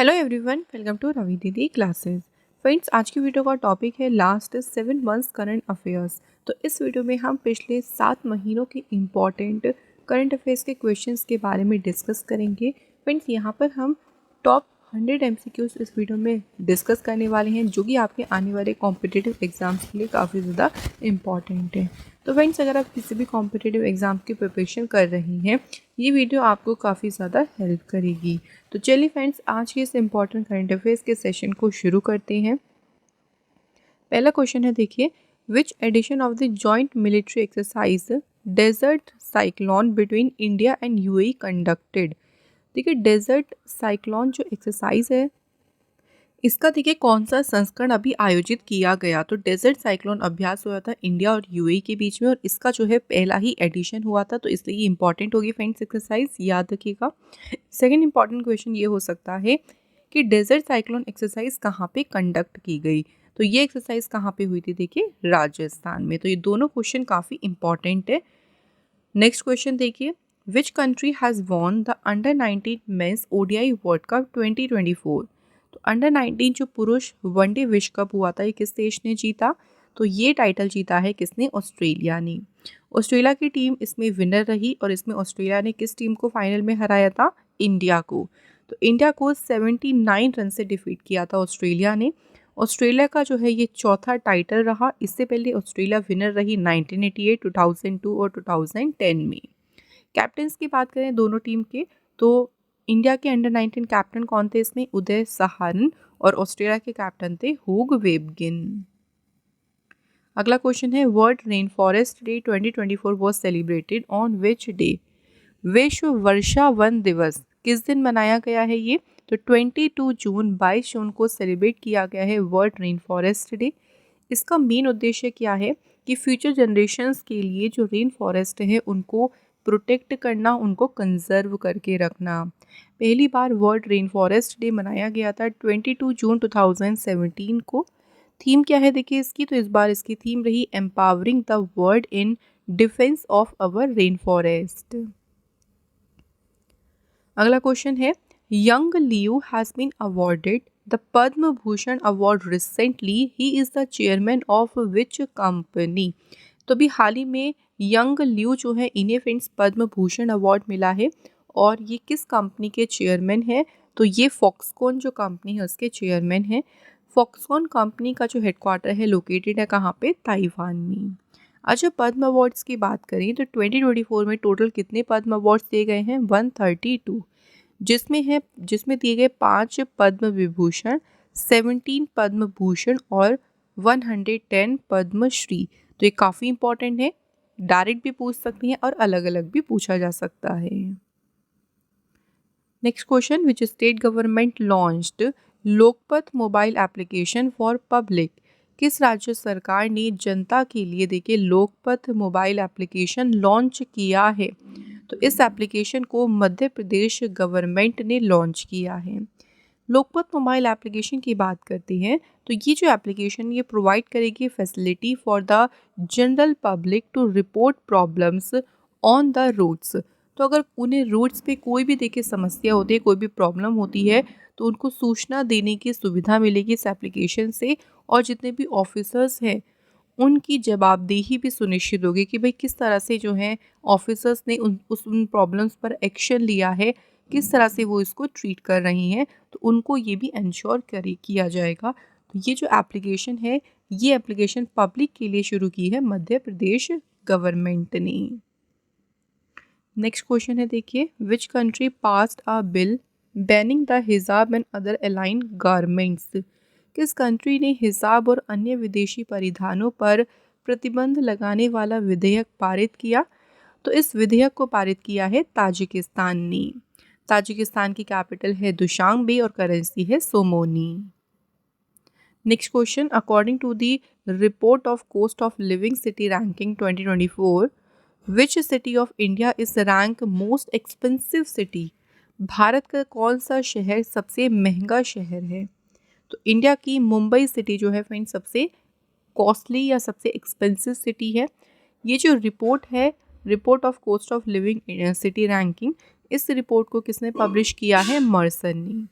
Hello everyone, welcome to Ravi Didi classes. Friends, आज की video का टॉपिक है लास्ट 7 मंथ्स करंट अफेयर्स। तो इस वीडियो में हम पिछले 7 महीनों के इम्पॉर्टेंट करंट अफेयर्स के क्वेश्चंस के बारे में डिस्कस करेंगे। फ्रेंड्स, यहाँ पर हम टॉप 100 MCQs इस वीडियो में डिस्कस करने वाले हैं, जो कि आपके आने वाले कॉम्पिटिटिव एग्जाम्स के लिए काफ़ी ज़्यादा इम्पॉर्टेंट है। तो फ्रेंड्स, अगर आप किसी भी कॉम्पिटिटिव एग्ज़ाम की प्रिपरेशन कर रही हैं, ये वीडियो आपको काफ़ी ज़्यादा हेल्प करेगी। तो चलिए फ्रेंड्स, आज के इस इम्पॉर्टेंट करंट अफेयर्स के सेशन को शुरू करते हैं। पहला क्वेश्चन है, देखिए, which edition of the joint military exercise desert cyclone between India and UAE conducted. देखिए, डेजर्ट साइक्लोन जो एक्सरसाइज है, इसका देखिए कौन सा संस्करण अभी आयोजित किया गया। तो डेजर्ट साइक्लोन अभ्यास हुआ था इंडिया और यूएई के बीच में, और इसका जो है पहला ही एडिशन हुआ था, तो इसलिए ये इंपॉर्टेंट होगी फ्रेंड्स एक्सरसाइज, याद रखिएगा। सेकेंड इंपॉर्टेंट क्वेश्चन ये हो सकता है कि डेजर्ट साइक्लोन एक्सरसाइज कहाँ पे कंडक्ट की गई। तो ये एक्सरसाइज कहाँ पे हुई थी, देखिए राजस्थान में। तो ये दोनों क्वेश्चन काफ़ी इंपॉर्टेंट है। नेक्स्ट क्वेश्चन देखिए, विच country has won the under 19 men's ODI world cup 2024। तो अंडर 19 जो पुरुष वनडे विश्व कप हुआ था, ये किस देश ने जीता। तो ये टाइटल जीता है किसने, ऑस्ट्रेलिया ने। ऑस्ट्रेलिया की टीम इसमें विनर रही, और इसमें ऑस्ट्रेलिया ने किस टीम को फाइनल में हराया था, इंडिया को। तो इंडिया को 79 रन से डिफीट किया था ऑस्ट्रेलिया ने। ऑस्ट्रेलिया का जो है ये चौथा टाइटल रहा। इससे पहले ऑस्ट्रेलिया विनर रही 1988, 2002 और 2010 में। कैप्टन्स की बात करें दोनों टीम के, तो इंडिया के अंडर 19 कैप्टन कौन थे इसमें, उदय सहारन, और ऑस्ट्रेलिया के कैप्टन थे हुग वेबगिन। अगला क्वेश्चन है, world rain forest day 2024 was celebrated on which day. विश्व वर्षा वन दिवस किस दिन मनाया गया है ये। तो 22 जून 22 जून को सेलिब्रेट किया गया है वर्ल्ड रेन फॉरेस्ट डे। इसका मेन उद्देश्य क्या है कि फ्यूचर जनरेशन्स के लिए जो रेन फॉरेस्ट है उनको प्रोटेक्ट करना, उनको कंजर्व करके रखना। पहली बार वर्ल्ड रेन फॉरेस्ट डे मनाया गया था 22 जून 2017 को। थीम क्या है देखिए इसकी, तो इस बार इसकी थीम रही empowering the world in defence of our rain forest. अगला क्वेश्चन है, Yang Liu has been awarded the Padma Bhushan award recently, he is the chairman of which company. तो भी हाल ही में यंग लियू जो है, इन्हें फ्रेंड्स पद्म भूषण अवार्ड मिला है, और ये किस कंपनी के चेयरमैन है। तो ये फॉक्सकॉन जो कंपनी है उसके चेयरमैन है। फॉक्सकॉन कंपनी का जो हेडक्वार्टर है लोकेटेड है कहाँ पे, ताइवान में। अच्छा, पद्म अवार्ड्स की बात करें तो 2024 में टोटल कितने पद्म अवार्ड्स दिए गए हैं, 132, जिसमें दिए गए 5 पद्म विभूषण, 17 पद्म भूषण और 110 पद्मश्री। तो ये काफ़ी इंपॉर्टेंट है, डायरेक्ट भी पूछ सकती हैं और अलग अलग भी पूछा जा सकता है। Next question, which state government launched Lokpath mobile application for public. किस राज्य सरकार ने जनता के लिए देखिए लोकपथ मोबाइल एप्लीकेशन लॉन्च किया है। तो इस एप्लीकेशन को मध्य प्रदेश गवर्नमेंट ने लॉन्च किया है। लोकपथ मोबाइल एप्लीकेशन की बात करते हैं तो ये जो एप्लीकेशन ये प्रोवाइड करेगी facility for the general public to report problems on the roads. तो अगर उन्हें रोड्स पे कोई भी देखिए समस्या होती है, कोई भी प्रॉब्लम होती है, तो उनको सूचना देने की सुविधा मिलेगी इस एप्लीकेशन से, और जितने भी ऑफिसर्स हैं उनकी जवाबदेही भी सुनिश्चित होगी कि भाई किस तरह से जो है ऑफिसर्स ने उन प्रॉब्लम्स पर एक्शन लिया है, किस तरह से वो इसको ट्रीट कर रही हैं, तो उनको ये भी इंश्योर किया जाएगा। तो ये जो एप्लीकेशन है, ये एप्लीकेशन पब्लिक के लिए शुरू की है मध्य प्रदेश गवर्नमेंट ने। नेक्स्ट क्वेश्चन है देखिए, which country passed a bill banning the हिजाब एंड अदर अलाइन गारमेंट्स। किस कंट्री ने हिजाब और अन्य विदेशी परिधानों पर प्रतिबंध लगाने वाला विधेयक पारित किया। तो इस विधेयक को पारित किया है ताजिकिस्तान ने। ताजिकिस्तान की कैपिटल है दुशांबे और करेंसी है somoni. Next question, according to the report of cost of living city ranking 2024, which city of India is rank most expensive city. Bharat का कौन सा शहर सबसे महंगा शहर है। तो इंडिया की मुंबई सिटी जो है फ्रेंड सबसे कॉस्टली या सबसे एक्सपेंसिव सिटी है। ये जो रिपोर्ट है, report of cost of living city ranking, इस रिपोर्ट को किसने पब्लिश किया है, मर्सर ने।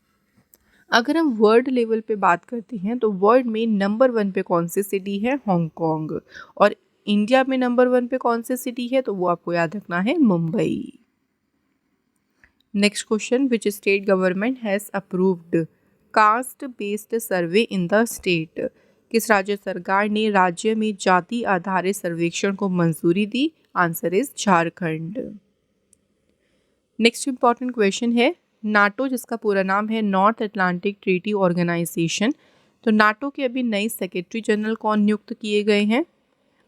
अगर हम वर्ल्ड लेवल पे बात करते हैं तो वर्ल्ड में नंबर 1 पे कौन सी सिटी है? हांगकांग। और इंडिया में नंबर 1 पे कौन सी सिटी है? तो वो आपको याद रखना है, Mumbai. Next question, which state government has approved caste based survey in the state? किस राज्य सरकार ने राज्य में जाति आधारित सर्वेक्षण को मंजूरी दी? Answer is Jharkhand. Next important question है, नाटो जिसका पूरा नाम है नॉर्थ अटलांटिक ट्रीटी ऑर्गेनाइजेशन, तो नाटो के अभी नए सेक्रेटरी जनरल कौन नियुक्त किए गए हैं?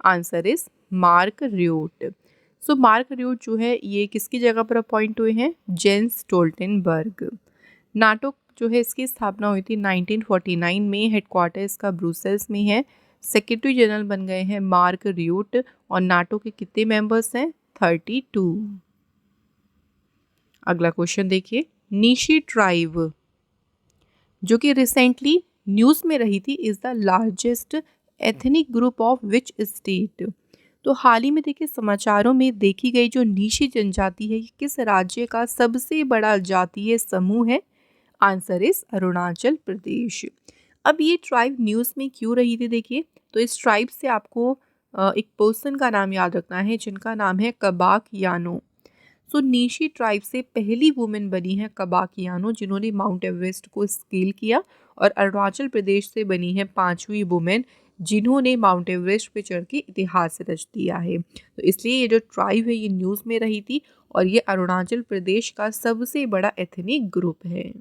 Answer is Mark Rutte. So Mark Rutte जो है ये किसकी जगह पर अपॉइंट हुए हैं? Jens Stoltenberg. नाटो जो है इसकी स्थापना हुई थी 1949 में, हेडक्वार्टर इसका ब्रुसेल्स में है। सेक्रेटरी जनरल बन गए हैं मार्क र्यूट और नाटो के कितने मेंबर्स हैं? 32। अगला क्वेश्चन देखिए, नीशी ट्राइब जो कि रिसेंटली न्यूज़ में रही थी is the largest ethnic group of which state? तो हाल ही में देखिए समाचारों में देखी गई जो नीशी जनजाति है, ये किस राज्य का सबसे बड़ा जातीय समूह है? Answer is Arunachal Pradesh. अब ये ट्राइब न्यूज़ में क्यों रही थी देखिए, तो इस ट्राइब से आपको एक पर्सन का नाम याद रखना है जिनका नाम है कबाक यानो। सो नीशी ट्राइब से पहली वुमेन बनी है कबाकियानो जिन्होंने माउंट एवरेस्ट को स्केल किया, और अरुणाचल प्रदेश से बनी है 5वीं वुमेन जिन्होंने माउंट एवरेस्ट पे चढ़ के इतिहास रच दिया है। तो इसलिए ये जो ट्राइब है ये न्यूज़ में रही थी और ये अरुणाचल प्रदेश का सबसे बड़ा एथनिक ग्रुप है।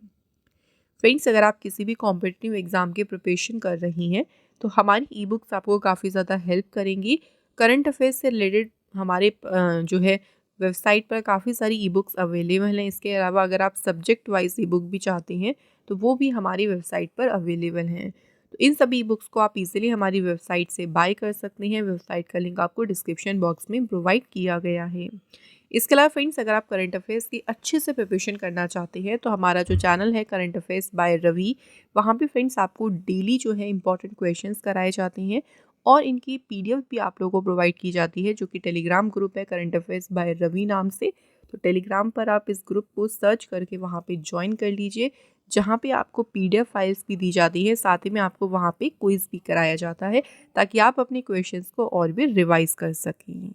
फ्रेंड्स, अगर आप किसी भी कॉम्पिटिटिव एग्ज़ाम के प्रिपरेशन कर रही हैं तो हमारी ई बुक्स आपको काफ़ी ज़्यादा हेल्प करेंगी। करंट अफेयर्स से रिलेटेड हमारे जो है वेबसाइट पर काफ़ी सारी ई बुक्स अवेलेबल हैं। इसके अलावा अगर आप सब्जेक्ट वाइज ई बुक भी चाहते हैं तो वो भी हमारी वेबसाइट पर अवेलेबल हैं। तो इन सभी ई बुक्स को आप इजीली हमारी वेबसाइट से बाय कर सकते हैं। वेबसाइट का लिंक आपको डिस्क्रिप्शन बॉक्स में प्रोवाइड किया गया है। इसके अलावा फ्रेंड्स, अगर आप करंट अफेयर्स की अच्छे से प्रिपरेशन करना चाहते हैं तो हमारा जो चैनल है करंट अफेयर्स बाय रवि, वहाँ पे फ्रेंड्स आपको डेली जो है इंपॉर्टेंट क्वेश्चंस कराए जाते हैं और इनकी पीडीएफ भी आप लोगों को प्रोवाइड की जाती है, जो कि टेलीग्राम ग्रुप है करंट अफेयर्स बाय रवि नाम से। तो टेलीग्राम पर आप इस ग्रुप को सर्च करके वहाँ पे ज्वाइन कर लीजिए, जहाँ पे आपको पीडीएफ फाइल्स भी दी जाती है, साथ ही में आपको वहाँ पे क्विज भी कराया जाता है ताकि आप अपने क्वेश्चंस को और भी रिवाइज कर सकें।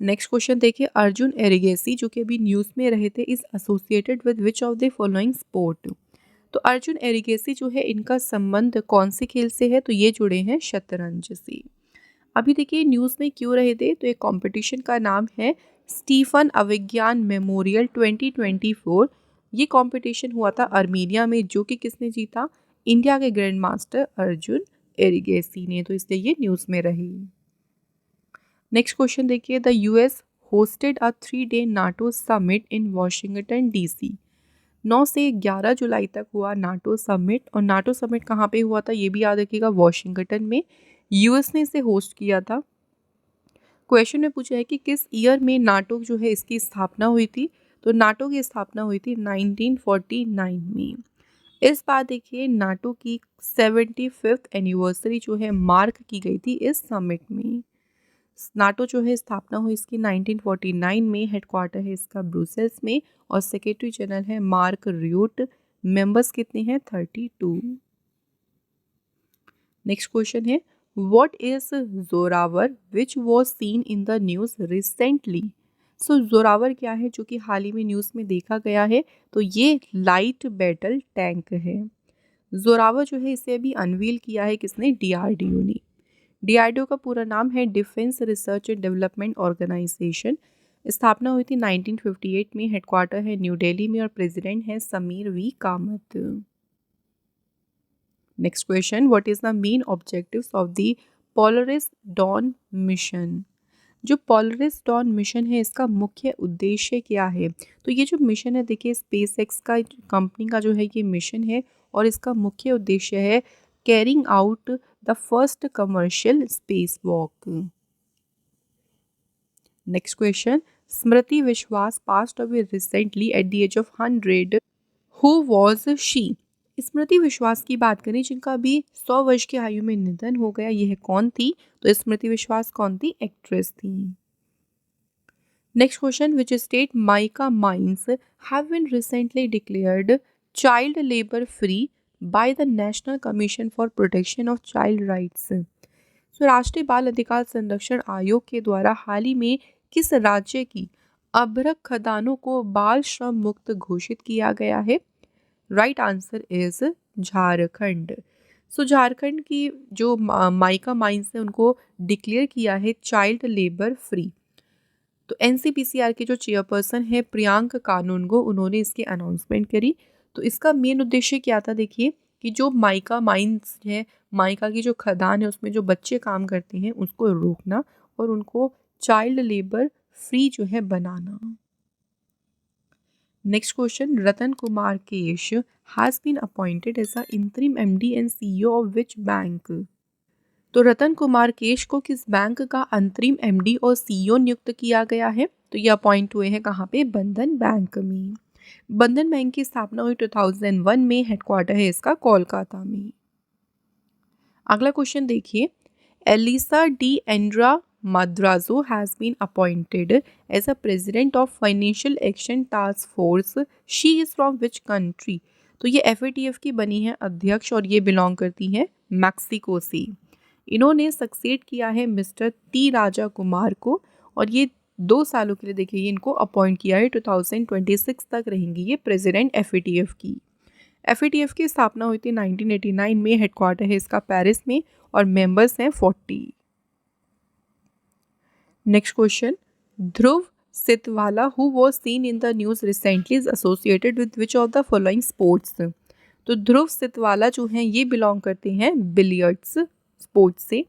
नेक्स्ट क्वेश्चन देखिए, अर्जुन एरिगेसी जो कि अभी न्यूज़ में रहे थे is associated with which of the following sport? तो अर्जुन एरिगेसी जो है इनका संबंध कौन से खेल से है? तो ये जुड़े हैं शतरंज से। अभी देखिए न्यूज़ में क्यों रहे थे, तो एक कंपटीशन का नाम है स्टीफन अविज्ञान मेमोरियल 2024। ये कंपटीशन हुआ था अर्मीनिया में, जो कि किसने जीता? इंडिया के ग्रैंड मास्टर अर्जुन एरिगेसी ने, तो इसलिए ये न्यूज़ में रही। नेक्स्ट क्वेश्चन देखिए, the US hosted a 3-day NATO summit in Washington DC. 9 से 11 जुलाई तक हुआ नाटो समिट, और नाटो समिट कहाँ पे हुआ था ये भी याद रखिएगा, वॉशिंगटन में। यूएस ने इसे होस्ट किया था। क्वेश्चन में पूछा है कि किस ईयर में नाटो जो है इसकी स्थापना हुई थी? तो नाटो की स्थापना हुई थी 1949 में। इस बार देखिए नाटो की 75th एनिवर्सरी जो है मार्क की गई थी इस समिट में। नाटो जो है स्थापना हुई इसकी 1949 में, हेडक्वार्टर है इसका ब्रुसेल्स में और सेक्रेटरी जनरल है मार्क र्यूट। मेंबर्स कितने हैं? 32। नेक्स्ट क्वेश्चन है, what is Zorawar which was seen in the news recently? So Zorawar क्या है जो कि हाल ही में न्यूज़ में देखा गया है? तो ये लाइट बैटल टैंक है। जोरावर जो है इसे अभी अनवील किया है किसने? डीआरडीओ ने। डीआरडीओ का पूरा नाम है defence research and development organisation. स्थापना हुई थी 1958 में, हेडक्वार्टर है न्यू दिल्ली में और प्रेसिडेंट है Sameer V Kamath. Next question, what is the main objectives of the Polaris Dawn mission? जो पोलरिस डॉन मिशन है इसका मुख्य उद्देश्य क्या है? तो ये जो मिशन है देखिए स्पेस एक्स का कंपनी का जो है ये मिशन है और इसका मुख्य उद्देश्य है carrying out the first commercial space walk. Next question, Smriti Vishwas passed away recently at the age of 100। Who was she? Smriti Vishwas की बात करें जिनका अभी 100 वर्ष की आयु में निधन हो गया, यह कौन थी? तो स्मृति विश्वास कौन थी? एक्ट्रेस थी। Next question, which state mica mines have been recently declared child labour free by the national commission for protection of child rights. तो राष्ट्रीय बाल अधिकार संरक्षण आयोग के द्वारा हाल ही में किस राज्य की अभ्रक खदानों को बाल श्रम मुक्त घोषित किया गया है? Right answer is Jharkhand. So Jharkhand की जो माइका माइंस है उनको डिक्लेयर किया है चाइल्ड लेबर फ्री। तो एनसीपीसीआर के जो चेयरपर्सन है प्रियांक कानूनगो, उन्होंने इसकी अनाउंसमेंट करी। तो इसका मेन उद्देश्य क्या था? देखिए कि जो माइका माइंस है, माइका की जो खदान है उसमें जो बच्चे काम करते हैं उसको रोकना और उनको चाइल्ड लेबर फ्री जो है बनाना। Next question, Ratan Kumar Kesh has been appointed as a interim MD and CEO of which bank? तो रतन कुमार केश को किस बैंक का अंतरिम एमडी और सीईओ नियुक्त किया गया है? तो ये अपॉइंट हुए हैं कहाँ पे? बंधन बैंक में। बंधन बैंक की स्थापना हुई 2001 में, हेडक्वार्टर है इसका कोलकाता में। अगला क्वेश्चन देखिए, Elisa de Andra Madrazo has been appointed as a president of Financial Action Task Force. She is from which country? तो ये FATF की बनी है अध्यक्ष और ये बिलोंग करती हैं मैक्सिको से। इन्होंने सक्सेड किया है मिस्टर टी राजा कुमार को और ये 2 सालों के लिए देखिए ये इनको अपॉइंट किया है, 2026 तक रहेंगी ये प्रेसिडेंट FATF की। FATF की स्थापना हुई थी 1989 में, हेडक्वार्टर है इसका पेरिस में और मेंबर्स हैं 40। Next question, Dhruv Sitwala who was seen in the news recently is associated with which of the following sports? तो ध्रुव सितवाला जो हैं ये बिलोंग करते हैं बिलियर्ड्स स्पोर्ट्स से।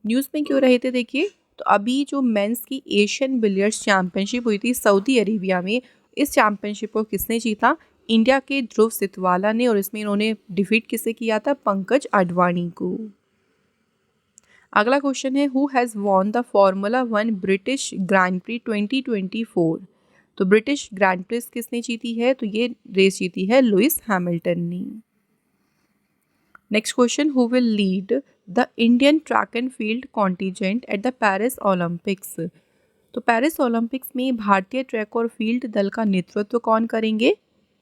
न्यूज़ में क्यों रहे थे? देखिए तो अभी जो मेंस की एशियन बिलियर्ड्स चैंपियनशिप हुई थी सऊदी अरेबिया में, इस चैंपियनशिप को किसने जीता? इंडिया के ध्रुव सितवाला ने, और इसमें इन्होंने डिफीट किसे किया था? पंकज अडवाणी को। अगला क्वेश्चन है, who has won the formula 1 British grand Prix 2024? तो ब्रिटिश ग्रैंड प्रिक्स किसने जीती है? तो ये रेस जीती है लुइस हैमिल्टन ने। Next question, who will lead the Indian track and field contingent at the Paris Olympics? तो पेरिस ओलंपिक्स में भारतीय ट्रैक और फील्ड दल का नेतृत्व कौन करेंगे?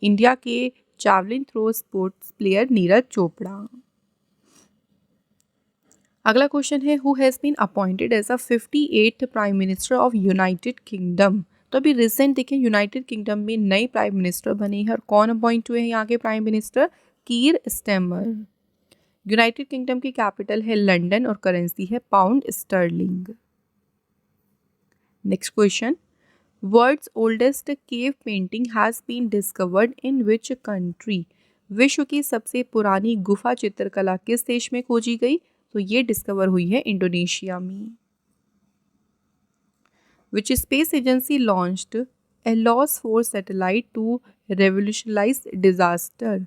इंडिया के javelin throw sports player Neeraj Chopra. अगला क्वेश्चन है, who has been appointed as a 58th prime minister of United Kingdom? तो अभी रिसेंट देखिए यूनाइटेड किंगडम में नए प्राइम मिनिस्टर बने हैं और कौन अपॉइंट हुए हैं यहाँ के prime minister? Keir Starmer. United Kingdom की कैपिटल है लंदन और करेंसी है pound sterling. Next question, world's oldest cave painting has been discovered in which country? विश्व की सबसे पुरानी गुफा चित्रकला किस देश में खोजी गई? तो ये डिस्कवर हुई है इंडोनेशिया में। Which space agency launched ALOS 4 satellite to revolutionise disaster?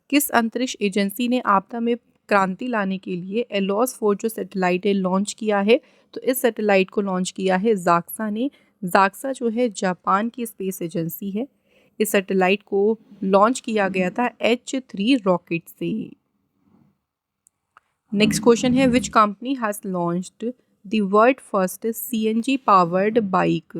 किस अंतरिक्ष एजेंसी ने आपदा में क्रांति लाने के लिए एलॉस 4 जो सैटेलाइट है लॉन्च किया है? तो इस सैटेलाइट को लॉन्च किया है जाक्सा ने। जाक्सा जो है जापान की स्पेस एजेंसी है। इस सैटेलाइट को लॉन्च किया गया था H3 रॉकेट से। नेक्स्ट क्वेश्चन है, विच company has launched the world first CNG powered bike?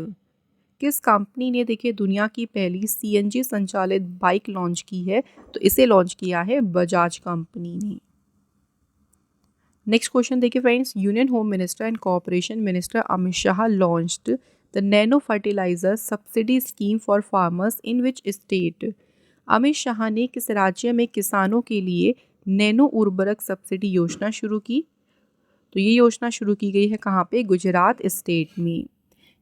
किस कंपनी ने देखिए दुनिया की पहली CNG संचालित बाइक लॉन्च की है? तो इसे लॉन्च किया है बजाज कंपनी ने। नेक्स्ट क्वेश्चन देखिए friends, union home minister and cooperation minister Amit Shah launched the nano fertiliser subsidy scheme for farmers in which state? Amit Shah ने किस राज्य में किसानों के लिए नैनो उर्वरक सब्सिडी योजना शुरू की? तो ये योजना शुरू की गई है कहाँ पे? गुजरात स्टेट में।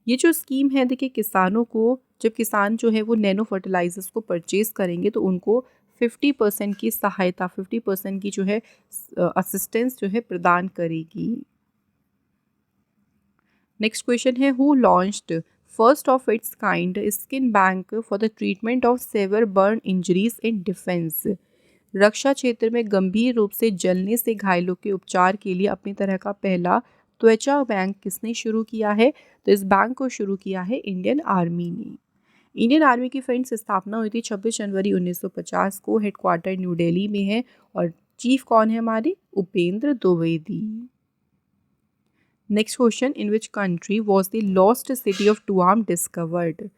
ये जो स्कीम है देखिए किसानों को, जब किसान जो है वो नैनो फर्टिलाइजर्स को परचेज करेंगे तो उनको 50% की सहायता, 50% की जो है असिस्टेंस जो है प्रदान करेगी। नेक्स्ट क्वेश्चन है, who launched first of its kind skin bank for the treatment of severe burn injuries in defence? रक्षा क्षेत्र में गंभीर रूप से जलने से घायलों के उपचार के लिए अपनी तरह का पहला त्वचा बैंक किसने शुरू किया है? तो इस बैंक को शुरू किया है इंडियन आर्मी ने। इंडियन आर्मी की फ्रेंड्स स्थापना हुई थी 26 जनवरी 1950 को, हेडक्वार्टर न्यू दिल्ली में है और चीफ कौन है हमारे? Upendra Dwivedi. Next question, in which country was the lost city of Tuam discovered?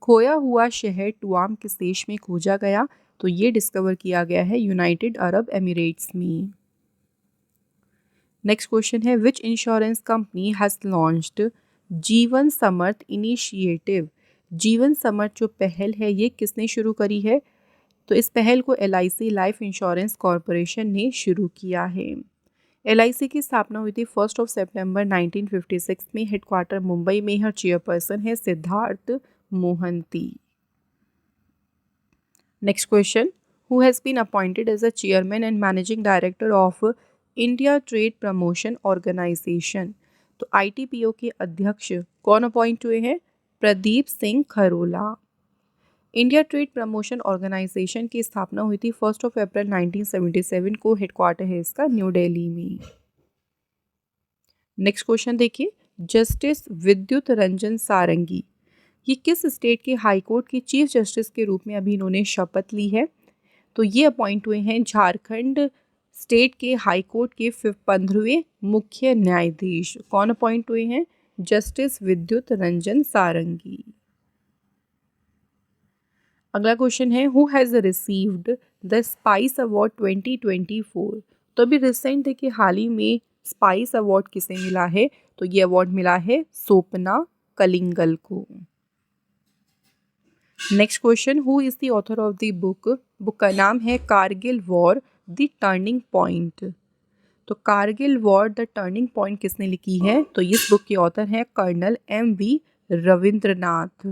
खोया हुआ शहर टुआम किस देश में खोजा गया? तो ये डिस्कवर किया गया है यूनाइटेड अरब एमिरेट्स में। नेक्स्ट क्वेश्चन है which insurance company has launched जीवन समर्थ इनिशिएटिव। जीवन समर्थ जो पहल है ये किसने शुरू करी है? तो इस पहल को LIC लाइफ इंश्योरेंस कॉरपोरेशन ने शुरू किया है। LIC की स्थापना हुई थी 1 सितंबर 1956 में। हेडक्वार्टर मुंबई में है। चेयरपर्सन है Siddharth Mohanty. Next question who has been appointed as a chairman and managing director of India trade promotion organisation. तो ITPO के अध्यक्ष कौन अपॉइंट हुए हैं? Pradeep Singh Kharola. India trade promotion organisation की स्थापना हुई थी 1 अप्रैल 1977 को। हेडक्वार्टर है इसका न्यू दिल्ली में। नेक्स्ट क्वेश्चन देखिए जस्टिस विद्युत रंजन सारंगी ये किस स्टेट के हाई कोर्ट के चीफ जस्टिस के रूप में अभी इन्होंने शपथ ली है? तो ये अपॉइंट हुए हैं झारखंड स्टेट के हाई कोर्ट के 15वें मुख्य न्यायाधीश। कौन अपॉइंट हुए हैं? जस्टिस विद्युत रंजन सारंगी। अगला क्वेश्चन है who has received the spice award 2024। तो अभी रिसेंट देखिए हाल ही में स्पाइस अवार्ड किसे मिला है? तो ये अवार्ड मिला है सोपना कलिंगल को। Next question who is the author of the book. Book का नाम है Kargil war the turning point. तो Kargil war the turning point किसने लिखी है? तो इस बुक के ऑथर हैं colonel MV Ravindranath.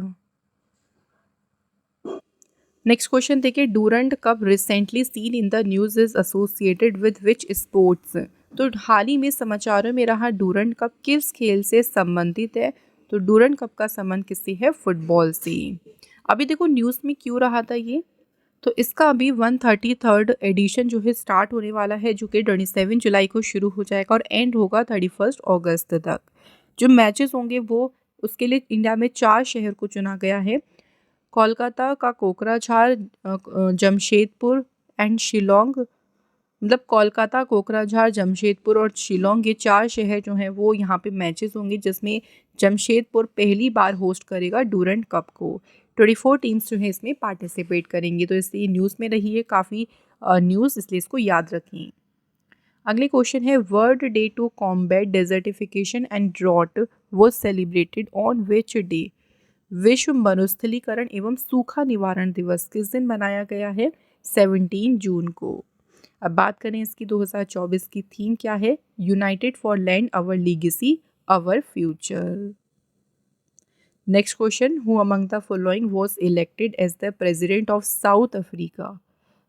Next question देखिए Durand cup recently seen in the news is associated with which sports. तो हाल ही में समाचारों में रहा डूरंड कप किस खेल से संबंधित है? तो डूरंड कप का संबंध किससे है? फुटबॉल से। अभी देखो न्यूज़ में क्यों रहा था ये? तो इसका अभी 133rd एडिशन जो है स्टार्ट होने वाला है जो कि 27 जुलाई को शुरू हो जाएगा और एंड होगा 31 अगस्त तक। जो मैचेस होंगे वो उसके लिए इंडिया में 4 शहर को चुना गया है। कोलकाता का कोकराझार जमशेदपुर एंड शिलोंग। मतलब कोलकाता कोकराझार जमशेदपुर और शिलोंग ये 4 शहर जो हैं वो यहाँ पे मैचेस होंगे जिसमें जमशेदपुर पहली बार होस्ट करेगा डूरंड कप को। 24 टीम्स जो है इसमें पार्टिसिपेट करेंगी। तो इसलिए न्यूज़ में रही है काफ़ी न्यूज़ इसलिए इसको याद रखें। अगले क्वेश्चन है world day to combat desertification and drought was celebrated on which day. विश्व मरुस्थलीकरण एवं सूखा निवारण दिवस किस दिन मनाया गया है? 17 जून को। अब बात करें इसकी 2024 की थीम क्या है? United for land our legacy our future. Next question who among the following was elected as the president of South Africa.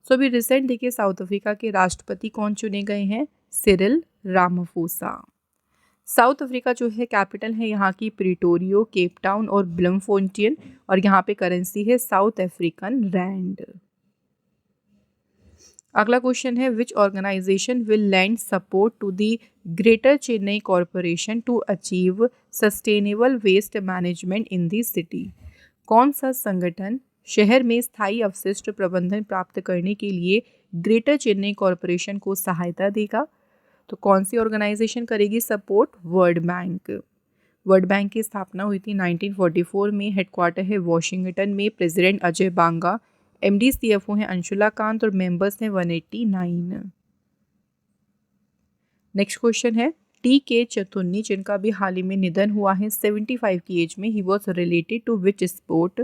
So अभी रिसेंट देखिए साउथ अफ्रीका के राष्ट्रपति कौन चुने गए हैं? Cyril Ramaphosa. साउथ अफ्रीका जो है कैपिटल है यहाँ की प्रिटोरियो, केप टाउन और ब्लमफोंटेन और यहाँ पे करेंसी है साउथ अफ्रीकन रैंड। अगला क्वेश्चन है which organisation will lend support to the greater Chennai corporation to achieve sustainable waste management in the city. कौन सा संगठन शहर में स्थायी अवशिष्ट प्रबंधन प्राप्त करने के लिए ग्रेटर चेन्नई कॉरपोरेशन को सहायता देगा? तो कौन सी ऑर्गेनाइजेशन करेगी support? World bank. World bank की स्थापना हुई थी 1944 में। हेडक्वार्टर है वॉशिंगटन में। प्रेसिडेंट अजय बांगा। MD CFO हैं अंशुला कांत और मेंबर्स हैं 189। नेक्स्ट क्वेश्चन है TK चतुर्नी जिनका भी हाल ही में निधन हुआ है 75 की एज में। He was related to which sport.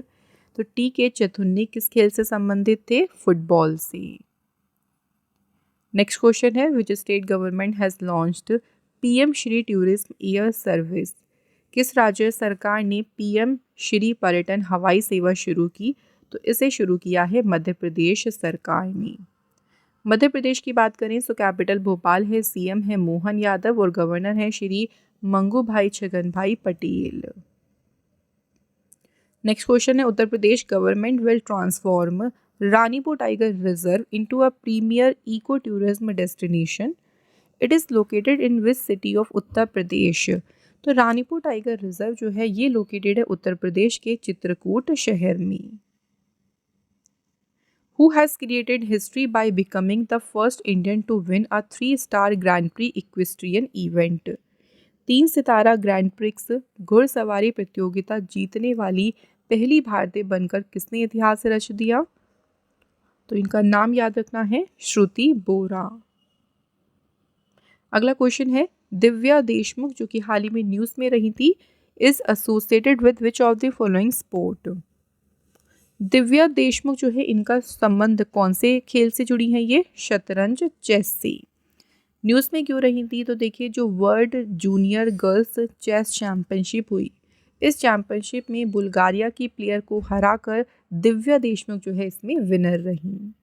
तो TK चतुर्नी किस खेल से संबंधित थे? फुटबॉल से। नेक्स्ट क्वेश्चन है which state government has launched PM Shri tourism air service. किस राज्य सरकार ने PM श्री पर्यटन हवाई सेवा शुरू की? तो इसे शुरू किया है मध्य प्रदेश सरकार ने। मध्य प्रदेश की बात करें तो कैपिटल भोपाल है। CM है मोहन यादव और गवर्नर है श्री मंगू भाई छगन भाई पटेल। नेक्स्ट क्वेश्चन है Uttar Pradesh government will transform Ranipur tiger reserve into a premier eco tourism destination. It is located in which city of Uttar Pradesh. तो रानीपुर टाइगर रिजर्व जो है ये लोकेटेड है उत्तर प्रदेश के चित्रकूट शहर में। Who has created history by becoming the first Indian to win a 3-star Grand Prix equestrian event? 3 Sitara grand prix घुड़सवारी प्रतियोगिता जीतने वाली पहली भारतीय बनकर किसने इतिहास रच दिया? तो इनका नाम याद रखना है श्रुति बोरा। अगला क्वेश्चन है दिव्या देशमुख जो कि हाल ही में न्यूज़ में रही थी, is associated with which of the following sport. Divya Deshmukh जो है इनका संबंध कौन से खेल से जुड़ी है, ये शतरंज चेस से। न्यूज़ में क्यों रही थी, तो देखिए जो world junior girls chess championship हुई, इस चैंपियनशिप में बुल्गारिया की प्लेयर को हराकर दिव्या देशमुख जो है इसमें विनर रही।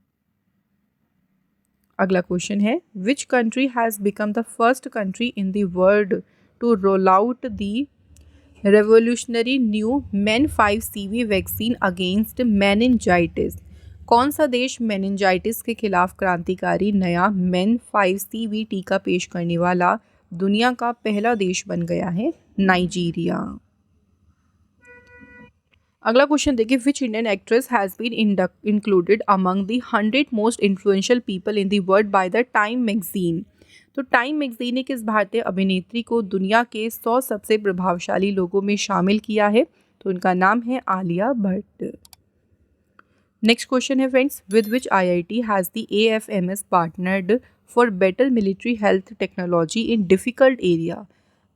अगला क्वेश्चन है which country has become the first country in the world to roll out the revolutionary new men 5CV vaccine against meningitis. कौन सा देश मेनिनजाइटिस के खिलाफ क्रांतिकारी नया मेन 5CV टीका पेश करने वाला दुनिया का पहला देश बन गया है, नाइजीरिया। अगला क्वेश्चन देखिए which Indian actress has been included among the 100 most influential people in the world by the Time magazine. तो टाइम मैगजीन ने किस भारतीय अभिनेत्री को दुनिया के 100 सबसे प्रभावशाली लोगों में शामिल किया है, तो उनका नाम है आलिया भट्ट। नेक्स्ट क्वेश्चन है friends with which IIT has the AFMS partnered for better military health technology in difficult area.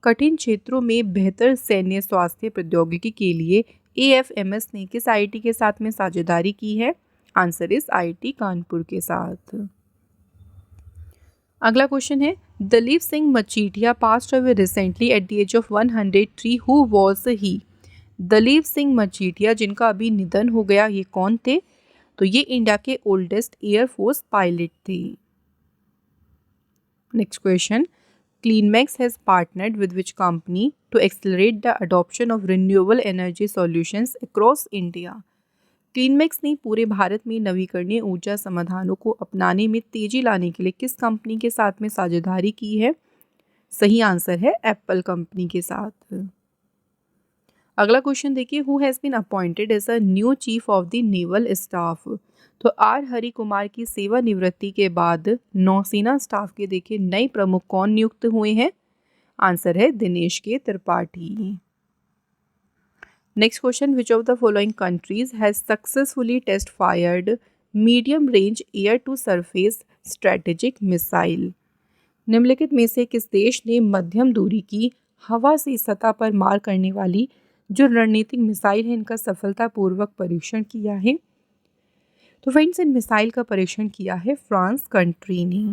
कठिन क्षेत्रों में बेहतर सैन्य स्वास्थ्य प्रौद्योगिकी के लिए AFMS ने किस IIT के साथ में साझेदारी की है, आंसर इज IIT कानपुर के साथ। अगला क्वेश्चन है Dalip Singh Majithia passed away recently at the age of 103, who was he. Dalip Singh Majithia जिनका अभी निधन हो गया, ये कौन थे, तो ये इंडिया के ओल्डेस्ट एयरफोर्स पायलट थे। Next question CleanMax has partnered with which company to accelerate the adoption of renewable energy solutions across India? CleanMax ने पूरे भारत में नवीकरणीय ऊर्जा समाधानों को अपनाने में तेजी लाने के लिए किस कंपनी के साथ में साझेदारी की है, सही आंसर है एप्पल कंपनी के साथ। अगला क्वेश्चन देखिए who has been appointed as a new chief of the naval staff. तो आर हरि कुमार की सेवानिवृत्ति के बाद नौसेना स्टाफ के देखिए नए प्रमुख कौन नियुक्त हुए हैं, आंसर है Dinesh K Tripathi. Next question which of the following countries has successfully test fired medium range air to surface strategic missile. निम्नलिखित में से किस देश ने मध्यम दूरी की हवा से सतह पर मार करने वाली जो रणनीतिक मिसाइल है इनका सफलतापूर्वक परीक्षण किया है, तो फ्रेंड्स इन मिसाइल का परीक्षण किया है फ्रांस कंट्री ने।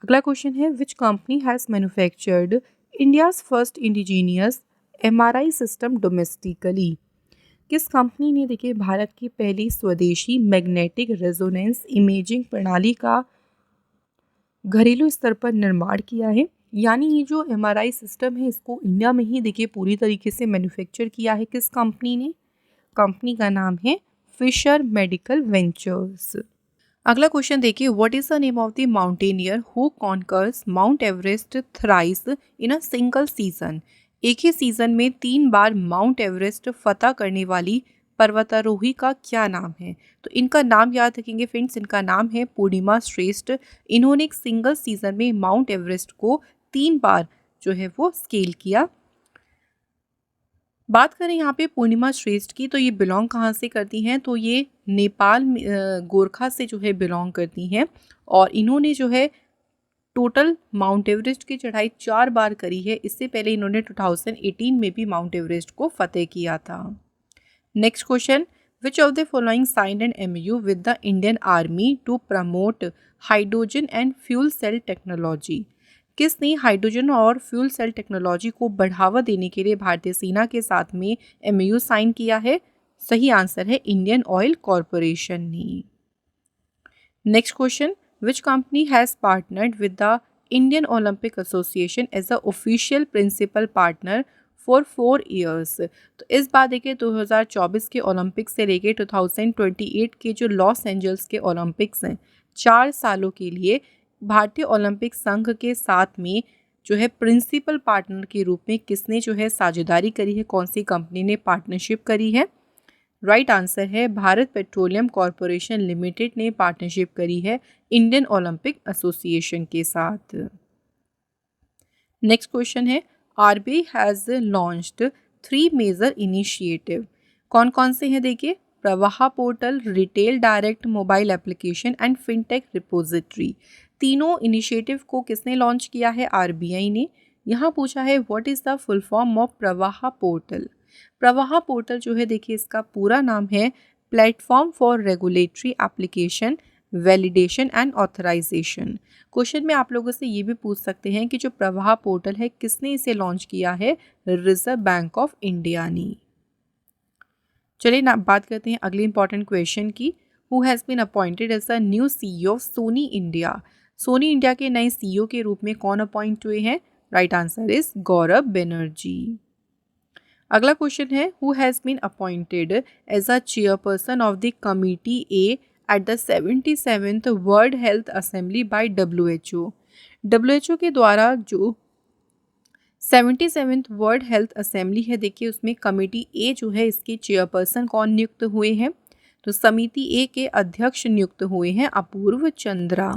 अगला क्वेश्चन है विच company has manufactured India's first indigenous MRI system domestically. किस कंपनी ने देखिए भारत की पहली स्वदेशी मैग्नेटिक रेजोनेंस इमेजिंग प्रणाली का घरेलू स्तर पर निर्माण किया है, यानी ये जो MRI सिस्टम है इसको इंडिया में ही देखिए पूरी तरीके से मैन्युफैक्चर किया है किस कंपनी ने, कंपनी का नाम है फिशर मेडिकल वेंचर्स। अगला क्वेश्चन देखिए what is the name of the mountaineer who conquers mount Everest thrice in a single season. एक ही सीजन में 3 बार माउंट एवरेस्ट फतह करने वाली पर्वतारोही का क्या नाम है, तो इनका नाम याद रखेंगे फ्रेंड्स, इनका नाम है पूर्णिमा श्रेष्ठ। इन्होंने एक सिंगल सीजन में माउंट एवरेस्ट को 3 बार जो है वो स्केल किया। बात करें यहाँ पे पूर्णिमा श्रेष्ठ की, तो ये बिलोंग कहाँ से करती हैं, तो ये नेपाल गोरखा से जो है बिलोंग करती हैं और इन्होंने जो है टोटल माउंट एवरेस्ट की चढ़ाई 4 बार करी है। इससे पहले इन्होंने 2018 में भी माउंट एवरेस्ट को फतेह किया था। Next question which of the following signed an MOU with the Indian army to promote hydrogen and fuel cell technology. किसने हाइड्रोजन और फ्यूल सेल टेक्नोलॉजी को बढ़ावा देने के लिए भारतीय सेना के साथ में MOU साइन किया है, सही आंसर है इंडियन ऑयल कॉरपोरेशन ने। Next question which company has partnered with the Indian Olympic association as a official principal partner for 4 years. तो इस बार देखिए 2024 के ओलंपिक्स से लेके 2028 के जो लॉस एंजल्स के ओलंपिक्स हैं 4 सालों के लिए भारतीय ओलंपिक संघ के साथ में जो है प्रिंसिपल पार्टनर के रूप में किसने जो है साझेदारी करी है, कौन सी कंपनी ने पार्टनरशिप करी है, राइट आंसर है भारत पेट्रोलियम कॉरपोरेशन लिमिटेड ने पार्टनरशिप करी है इंडियन ओलंपिक एसोसिएशन के साथ। नेक्स्ट क्वेश्चन है RBI has launched 3 major initiative. कौन कौन से हैं देखिए, Pravaah portal, retail direct mobile application and fintech repository. तीनों इनिशिएटिव को किसने लॉन्च किया है? आरबीआई ने। यहाँ पूछा है what is the full form of Pravaah portal. Pravaah portal जो है देखिए इसका पूरा नाम है platform for regulatory application validation and authorisation. Question में आप लोगों से ये भी पूछ सकते हैं कि जो प्रवाहा पोर्टल है किसने इसे लॉन्च किया है? रिजर्व बैंक ऑफ इंडिया ने। चलिए ना बात करते हैं अगले इंपॉर्टेंट क्वेश्चन की। Who has been appointed as the new CEO of Sony India. Sony India के नए सीईओ के रूप में कौन अपॉइंट हुए हैं? Right answer is Gaurav Banerjee. अगला क्वेश्चन है who has been appointed as a chairperson of the committee A at the 77th world health assembly by WHO। WHO के द्वारा जो 77th वर्ल्ड हेल्थ असेंबली है देखिए उसमें कमेटी ए जो है इसके चेयरपर्सन कौन नियुक्त हुए हैं? तो समिति ए के अध्यक्ष नियुक्त हुए हैं अपूर्व चंद्रा।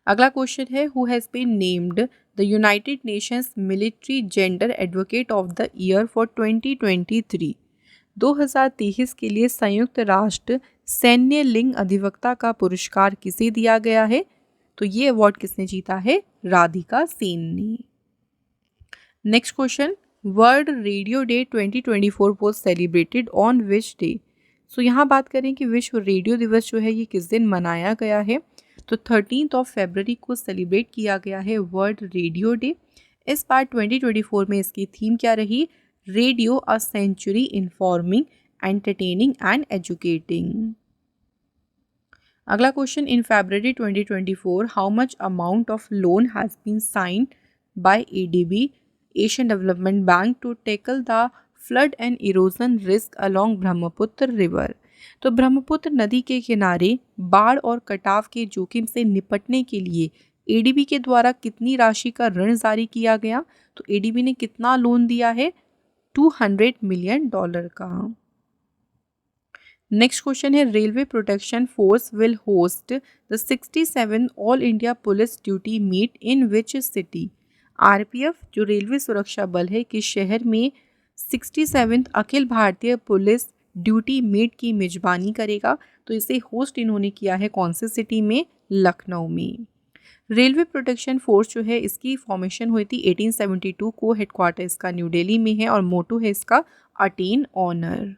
अगला क्वेश्चन है who has been named the United Nations military gender advocate of the year for 2023। 2023 के लिए संयुक्त राष्ट्र सैन्य लिंग अधिवक्ता का पुरस्कार किसे दिया गया है? तो ये अवार्ड किसने जीता है? राधिका सेन ने। Next question, world radio day 2024 was celebrated on which day. So यहाँ बात करें कि विश्व रेडियो दिवस जो है ये किस दिन मनाया गया है? तो 13 फरवरी को सेलिब्रेट किया गया है वर्ल्ड रेडियो डे। इस बार 2024 में इसकी थीम क्या रही? Radio a century informing entertaining and educating. अगला question, in February 2024 how much amount of loan has been signed by ADB Asian development bank to tackle the flood and erosion risk along Brahmaputra river. तो ब्रह्मपुत्र नदी के किनारे बाढ़ और कटाव के जोखिम से निपटने के लिए ADB के द्वारा कितनी राशि का ऋण जारी किया गया? तो ADB ने कितना लोन दिया है? $200 मिलियन का। नेक्स्ट क्वेश्चन है railway protection force will host the 67 all India police duty meet in which city. RPF जो रेलवे सुरक्षा बल है किस शहर में 67 Akhil Bharatiya police duty meet की मेजबानी करेगा? तो इसे होस्ट इन्होंने किया है कौन से सिटी में? लखनऊ में। रेलवे प्रोटेक्शन फोर्स जो है इसकी फॉर्मेशन हुई थी 1872 को, हेडक्वार्टर इसका न्यू दिल्ली में है और मोटो है इसका अटेन ऑनर।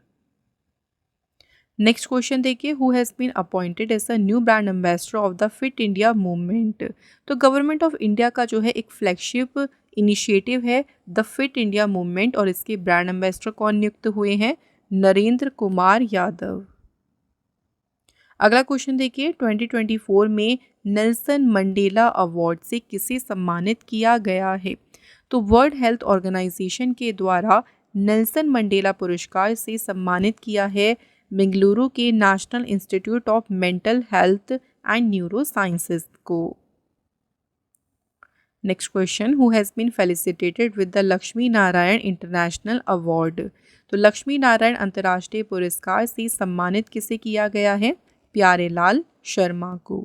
नेक्स्ट क्वेश्चन देखिए who has been appointed as a new brand ambassador of the Fit India movement. तो गवर्नमेंट ऑफ इंडिया का जो है एक फ्लैगशिप इनिशिएटिव है द फिट इंडिया मूवमेंट और इसके ब्रांड एम्बेसडर कौन नियुक्त हुए हैं? नरेंद्र कुमार यादव। अगला क्वेश्चन देखिए 2024 में नेल्सन मंडेला अवार्ड से किसे सम्मानित किया गया है? तो वर्ल्ड हेल्थ ऑर्गेनाइजेशन के द्वारा नेल्सन मंडेला पुरस्कार से सम्मानित किया है बेंगलुरु के national institute of mental health and neuro sciences को। Next question who has been felicitated with the Lakshmi Narayan international award. तो लक्ष्मी नारायण अंतर्राष्ट्रीय पुरस्कार से सम्मानित किसे किया गया है? प्यारेलाल शर्मा को।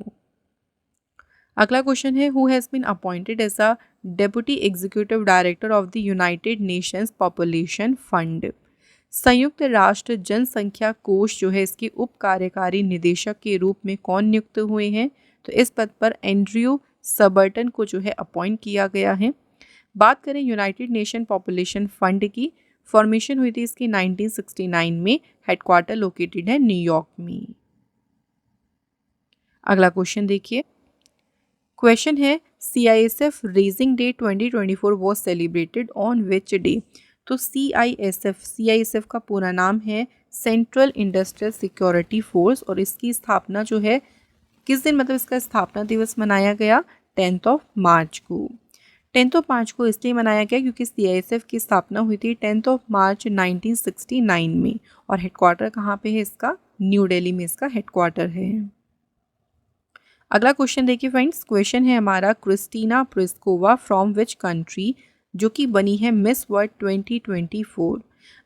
अगला क्वेश्चन है who has been appointed as a deputy executive director of the United Nations population fund. संयुक्त राष्ट्र जनसंख्या कोष जो है इसके उप कार्यकारी निदेशक के रूप में कौन नियुक्त हुए हैं? तो इस पद पर एंड्रयू सबर्टन को जो है अपॉइंट किया गया है। बात करें यूनाइटेड नेशन पॉपुलेशन फंड की, फॉर्मेशन हुई थी इसकी 1969 में, हेडक्वार्टर लोकेटेड है न्यूयॉर्क में। अगला क्वेश्चन देखिए, क्वेश्चन है CISF raising day 2024 was celebrated on which day. तो CISF का पूरा नाम है सेंट्रल इंडस्ट्रियल सिक्योरिटी फोर्स और इसकी स्थापना जो है किस दिन, मतलब इसका स्थापना दिवस मनाया गया 10 मार्च को। 10 मार्च को इसलिए मनाया गया क्योंकि CISF की स्थापना हुई थी 10 मार्च 1969 में और हेडक्वार्टर कहाँ पे है इसका? न्यू दिल्ली में इसका हेडक्वार्टर है। अगला क्वेश्चन देखिए फ्रेंड्स, क्वेश्चन है हमारा क्रिस्टीना प्रिस्कोवा फ्रॉम विच कंट्री जो कि बनी है मिस वर्ल्ड 2024।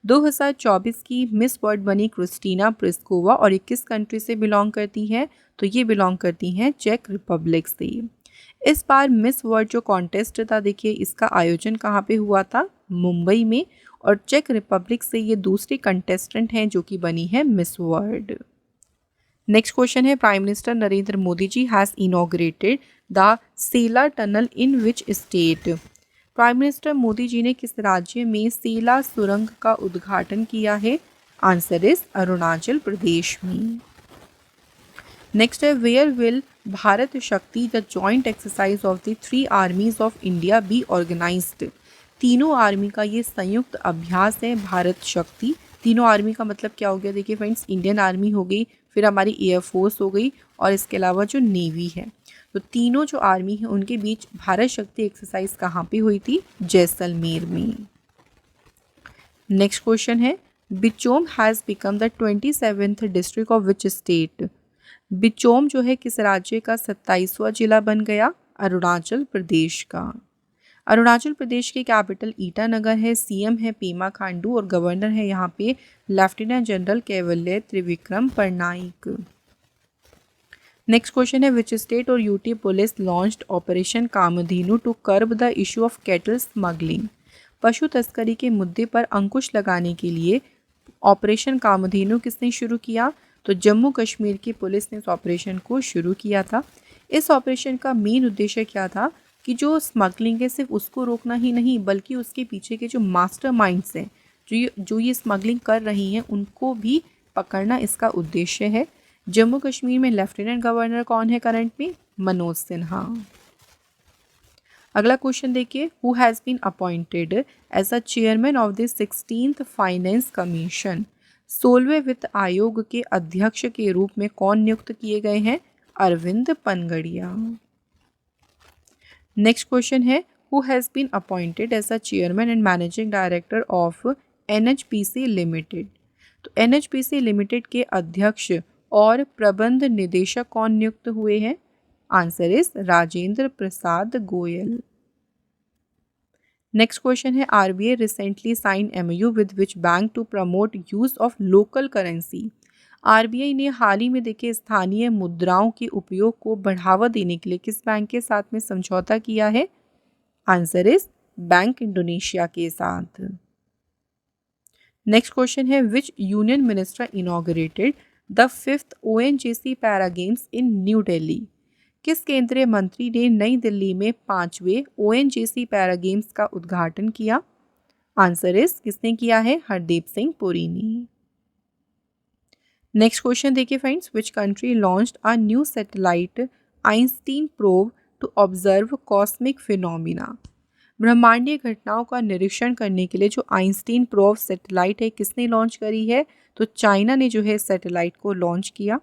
2024 की मिस वर्ल्ड बनी क्रिस्टीना प्रिस्कोवा और ये किस कंट्री से बिलोंग करती है? तो ये बिलोंग करती हैं चेक रिपब्लिक से। इस बार मिस वर्ल्ड जो कॉन्टेस्ट था देखिए इसका आयोजन कहाँ पे हुआ था? मुंबई में, और चेक रिपब्लिक से ये दूसरी कंटेस्टेंट हैं जो कि बनी है मिस वर्ल्ड। नेक्स्ट क्वेश्चन है, prime minister Narendra Modi ji has inaugurated the Sela tunnel in which state. Prime minister Modi ji ने किस राज्य में सेला सुरंग का उद्घाटन किया है? आंसर इज अरुणाचल प्रदेश में। नेक्स्ट है, where will Bharat Shakti the joint exercise of the 3 armies of India be organised. तीनों आर्मी का ये संयुक्त अभ्यास है भारत शक्ति। तीनों आर्मी का मतलब क्या हो गया? देखिए फ्रेंड्स, इंडियन आर्मी हो गई, फिर हमारी एयरफोर्स हो गई और इसके अलावा जो नेवी है। तो तीनों जो आर्मी है उनके बीच भारत शक्ति एक्सरसाइज कहाँ पे हुई थी? जैसलमेर में। नेक्स्ट क्वेश्चन है, Bichom has become the 27th district of which state. Bichom जो है किस राज्य का 27वां जिला बन गया? अरुणाचल प्रदेश का। अरुणाचल प्रदेश की कैपिटल ईटानगर है, सीएम है पेमा खांडू और गवर्नर है यहाँ पे लेफ्टिनेंट जनरल कैवल्य त्रिविक्रम परनाइक। नेक्स्ट क्वेश्चन है, विच स्टेट और UT police launched operation Kamdhenu to curb the issue of cattle smuggling. पशु तस्करी के मुद्दे पर अंकुश लगाने के लिए ऑपरेशन कामधेनु किसने शुरू किया? तो जम्मू कश्मीर की पुलिस ने इस ऑपरेशन को शुरू किया था। इस ऑपरेशन का मेन उद्देश्य क्या था कि जो स्मगलिंग है सिर्फ उसको रोकना ही नहीं बल्कि उसके पीछे के जो मास्टरमाइंड्स हैं, जो ये स्मगलिंग कर रही हैं, उनको भी पकड़ना इसका उद्देश्य है। जम्मू कश्मीर में लेफ्टिनेंट गवर्नर कौन है करंट में? मनोज सिन्हा। अगला क्वेश्चन देखिए, who has been appointed as a chairman of the 16th finance commission. 16वें वित्त आयोग के अध्यक्ष के रूप में कौन नियुक्त किए गए हैं? अरविंद पनगड़िया। नेक्स्ट क्वेश्चन है, who has been appointed as a chairman and managing director of NHPC limited. तो एनएचपीसी लिमिटेड के अध्यक्ष और प्रबंध निदेशक कौन नियुक्त हुए हैं? Answer is Rajendra Prasad Goyal. Next question है, RBI recently sign MOU with which bank to promote use of local currency. RBI ने हाल ही में देखिए स्थानीय मुद्राओं के उपयोग को बढ़ावा देने के लिए किस बैंक के साथ में समझौता किया है? आंसर इज बैंक इंडोनेशिया के साथ। नेक्स्ट क्वेश्चन है, विच union minister inaugurated the 5th ONGC para games in new Delhi. किस केंद्रीय मंत्री ने नई दिल्ली में 5वें ONGC पैरा गेम्स का उद्घाटन किया? आंसर इज किसने किया है? हरदीप सिंह पुरी ने। नेक्स्ट क्वेश्चन देखिए friends, which country launched a new satellite Einstein probe to observe cosmic phenomena. ब्रह्मांडीय घटनाओं का निरीक्षण करने के लिए जो आइंस्टीन प्रोब सैटेलाइट है किसने लॉन्च करी है? तो चाइना ने जो है सैटेलाइट को लॉन्च किया।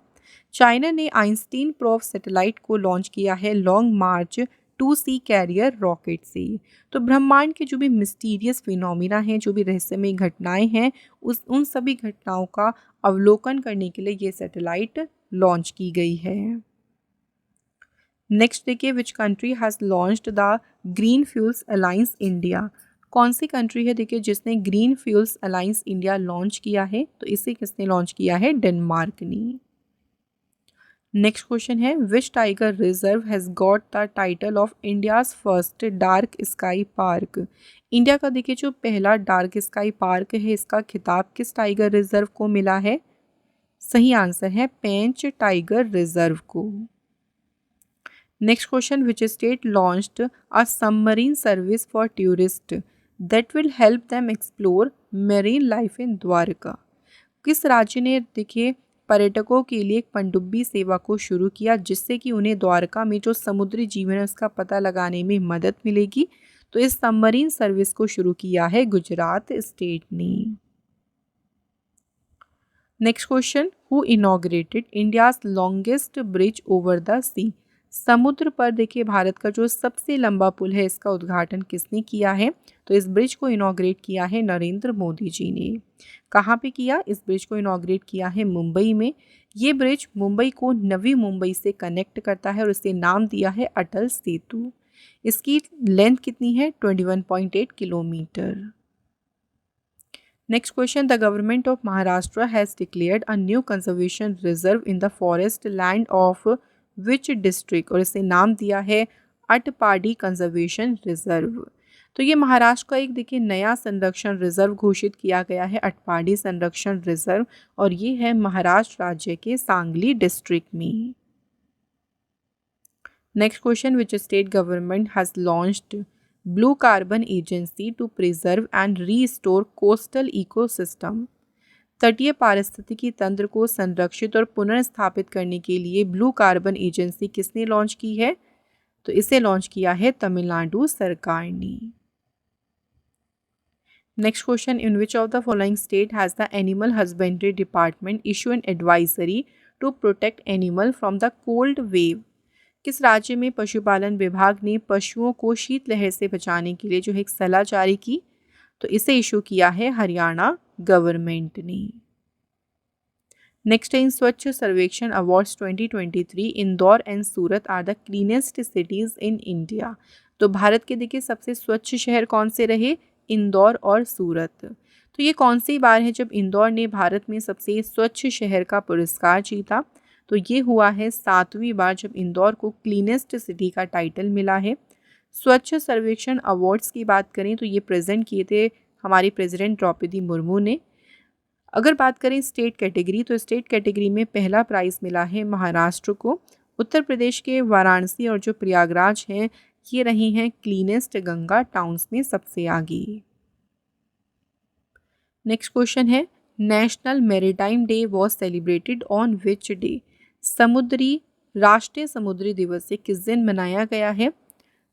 चाइना ने आइंस्टीन प्रोब सैटेलाइट को लॉन्च किया है लॉन्ग मार्च 2C कैरियर रॉकेट से। तो ब्रह्मांड के जो भी मिस्टीरियस फिनोमिना हैं, जो भी रहस्यमय घटनाएं हैं, उन सभी घटनाओं का अवलोकन करने के लिए ये सैटेलाइट लॉन्च की गई है। नेक्स्ट देखिए, विच country has launched the green fuels alliance India. कौन सी कंट्री है देखिए जिसने green fuels alliance India launch किया है? तो इसे किसने लॉन्च किया है? डेनमार्क ने। नेक्स्ट क्वेश्चन है, which tiger reserve has got the title of India's first dark sky park. India का देखिए जो पहला डार्क स्काई पार्क है, इसका खिताब किस टाइगर रिजर्व को मिला है? सही आंसर है पेंच टाइगर रिजर्व को। Next question, which state launched a submarine service for tourist that will help them explore marine life in Dwarka. किस राज्य ने देखिए पर्यटकों के लिए एक पनडुब्बी सेवा को शुरू किया जिससे कि उन्हें द्वारका में जो समुद्री जीवन है उसका पता लगाने में मदद मिलेगी? तो इस सबमरीन सर्विस को शुरू किया है गुजरात स्टेट ने। Next question, who inaugurated India's longest bridge over the sea. समुद्र पर देखिए भारत का जो सबसे लंबा पुल है इसका उद्घाटन किसने किया है? तो इस ब्रिज को इनॉग्रेट किया है नरेंद्र मोदी जी ने। कहाँ पे किया? इस ब्रिज को इनॉग्रेट किया है मुंबई में। ये ब्रिज मुंबई को नवी मुंबई से कनेक्ट करता है और इसे नाम दिया है अटल सेतु। इसकी लेंथ कितनी है? 21.8 kilometre. Next question, the government of Maharashtra has declared a new conservation reserve in the forest land of which district, और इसे नाम दिया है अटपाडी कंजर्वेशन रिजर्व। तो ये महाराष्ट्र का एक देखिए नया संरक्षण रिजर्व घोषित किया गया है, अटपाडी संरक्षण रिजर्व, और ये है महाराष्ट्र राज्य के सांगली डिस्ट्रिक्ट में। Next question, which state government has launched blue carbon agency to preserve and restore coastal ecosystem. तटीय पारिस्थितिकी तंत्र को संरक्षित और पुनर्स्थापित करने के लिए ब्लू कार्बन एजेंसी किसने लॉन्च की है? तो इसे लॉन्च किया है तमिलनाडु सरकार ने। Next question, in which of the following state has the animal husbandry department issue an advisory to protect animal from the cold wave. किस राज्य में पशुपालन विभाग ने पशुओं को शीतलहर से बचाने के लिए जो है एक सलाह जारी की? तो इसे इशू किया है हरियाणा गवर्नमेंट ने। Next in Swachh Survekshan awards 2023 Indore and Surat are the cleanest cities in India. तो भारत के देखिए सबसे स्वच्छ शहर कौन से रहे? इंदौर और सूरत। तो ये कौन सी बार है जब इंदौर ने भारत में सबसे स्वच्छ शहर का पुरस्कार जीता? तो ये हुआ है 7वीं बार जब इंदौर को क्लीनेस्ट सिटी का टाइटल मिला है। स्वच्छ सर्वेक्षण अवार्ड्स की बात करें तो ये प्रेजेंट किए थे हमारी प्रेसिडेंट द्रौपदी मुर्मू ने। अगर बात करें स्टेट कैटेगरी, तो स्टेट कैटेगरी में पहला प्राइज़ मिला है महाराष्ट्र को। उत्तर प्रदेश के वाराणसी और जो प्रयागराज हैं ये रही हैं क्लीनेस्ट गंगा टाउन्स में सबसे आगे। नेक्स्ट क्वेश्चन है, national maritime day was celebrated on which day. राष्ट्रीय समुद्री दिवस ये किस दिन मनाया गया है?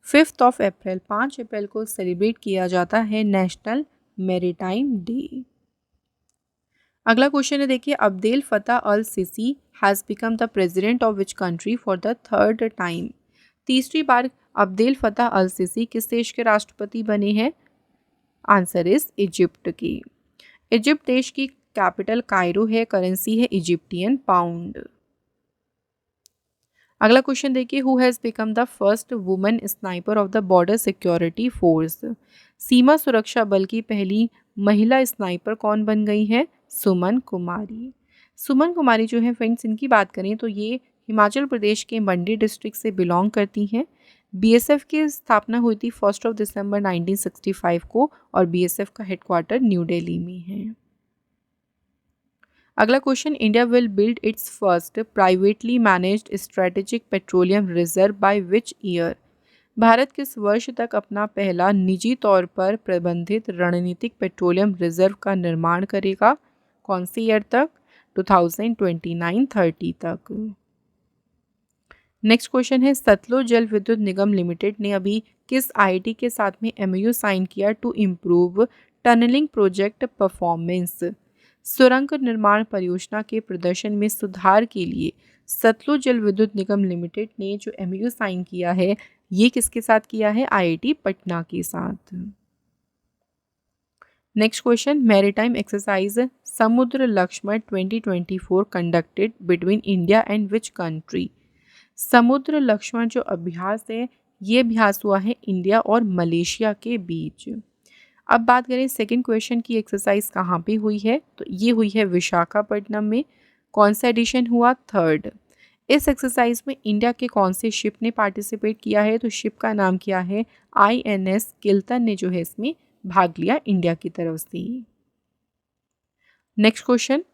5 अप्रैल, 5 अप्रैल को सेलिब्रेट किया जाता है नेशनल मैरीटाइम डे। अगला क्वेश्चन है देखिए, Abdel Fattah al Sisi has become the president of which country for the third time. तीसरी बार अब्देल फतेह अल सीसी किस देश के राष्ट्रपति बने हैं? आंसर इज इजिप्ट की। इजिप्ट देश की कैपिटल कायरो है, करेंसी है इजिप्टियन पाउंड। अगला क्वेश्चन देखिए, who has become the first women sniper of the border security force. सीमा सुरक्षा बल की पहली महिला स्नाइपर कौन बन गई है? सुमन कुमारी। सुमन कुमारी जो है फ्रेंड्स, इनकी बात करें तो ये हिमाचल प्रदेश के मंडी डिस्ट्रिक्ट से बिलोंग करती हैं। बीएसएफ की स्थापना हुई थी 1 दिसंबर 1965 को और बीएसएफ का हेडक्वार्टर न्यू दिल्ली में है। अगला question, India will build its first privately managed strategic petroleum reserve by which year. Bharat किस वर्ष तक अपना पहला निजी तौर पर प्रबंधित रणनीतिक पेट्रोलियम रिजर्व का निर्माण करेगा? कौन सी ईयर तक? 2029-30 तक। नेक्स्ट क्वेश्चन है, सतलुज जल विद्युत निगम लिमिटेड ने अभी किस आईआईटी के साथ में एमओयू साइन किया to improve tunnelling project performance. सुरंग निर्माण परियोजना के प्रदर्शन में सुधार के लिए सतलुज जल विद्युत निगम लिमिटेड ने जो एमओयू साइन किया है ये किसके साथ किया है? आईआईटी पटना के साथ। Next question, maritime exercise Samudra Laksamana 2024 conducted between India and which country. Samudra Laksamana जो अभ्यास है ये अभ्यास हुआ है इंडिया और मलेशिया के बीच। अब बात करें सेकंड क्वेश्चन की, एक्सरसाइज कहाँ पे हुई है? तो ये हुई है विशाखापट्टनम में। कौन सा एडिशन हुआ? 3rd। इस एक्सरसाइज में इंडिया के कौन से शिप ने पार्टिसिपेट किया है? तो शिप का नाम क्या है? INS किल्तन ने जो है इसमें भाग लिया इंडिया की तरफ से। नेक्स्ट क्वेश्चन,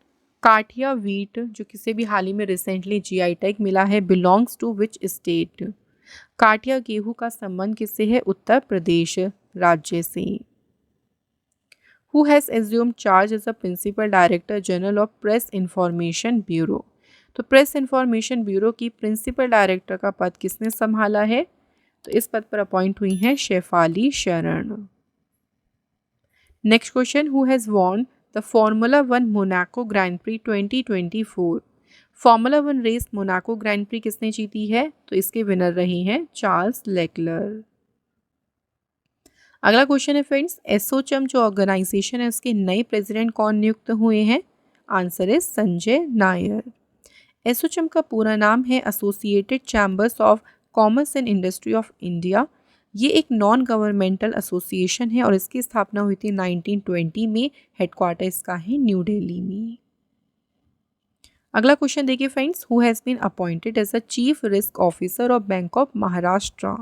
काठिया वीट जो किसी भी हाल ही में रिसेंटली जीआई टैग मिला है belongs to which state. Kathia गेहूं का संबंध किससे है? उत्तर प्रदेश राज्य से। Who has assumed charge as a principal director general of press information bureau. तो प्रेस इंफॉर्मेशन ब्यूरो की प्रिंसिपल डायरेक्टर का पद किसने संभाला है? तो इस पद पर अपॉइंट हुई हैं Shefali Sharan. Next question, who has won the formula 1 Monaco Grand Prix 2024। Formula 1 race Monaco Grand Prix किसने जीती है? तो इसके विनर रहे हैं चार्ल्स लेक्लर। अगला क्वेश्चन है फ्रेंड्स, एसोचैम जो ऑर्गेनाइजेशन है उसके नए प्रेसिडेंट कौन नियुक्त हुए हैं? आंसर है संजय नायर। एसोचैम का पूरा नाम है associated chambers of commerce and industry of India. ये एक नॉन गवर्नमेंटल एसोसिएशन है और इसकी स्थापना हुई थी 1920 में। हेडक्वार्टर इसका है न्यू दिल्ली में। अगला क्वेश्चन देखिए friends, who has been appointed as a chief risk officer of bank of Maharashtra.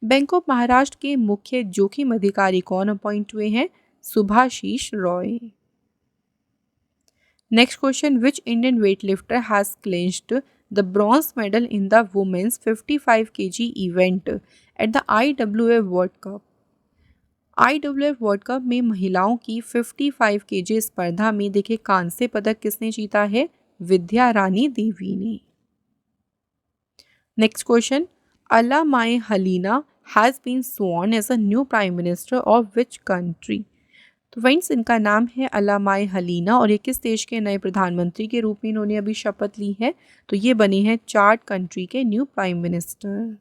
Bank of Maharashtra के मुख्य जोखिम अधिकारी कौन अपॉइंट हुए हैं? Subhasish Roy. Next question, which Indian weightlifter has clinched the bronze medal in the women's 55 kg event at the IWF world cup? IWF world cup में महिलाओं की 55 kg स्पर्धा में देखिए कांस्य पदक किसने जीता है? विद्या रानी देवी ने। Next question, Allamaye Halina has been sworn as a new prime minister of which country? So friends इनका नाम है अलामाए हलीना और ये किस देश के नए प्रधानमंत्री के रूप में इन्होंने अभी शपथ ली है? तो ये बने हैं चाड कंट्री के new prime minister.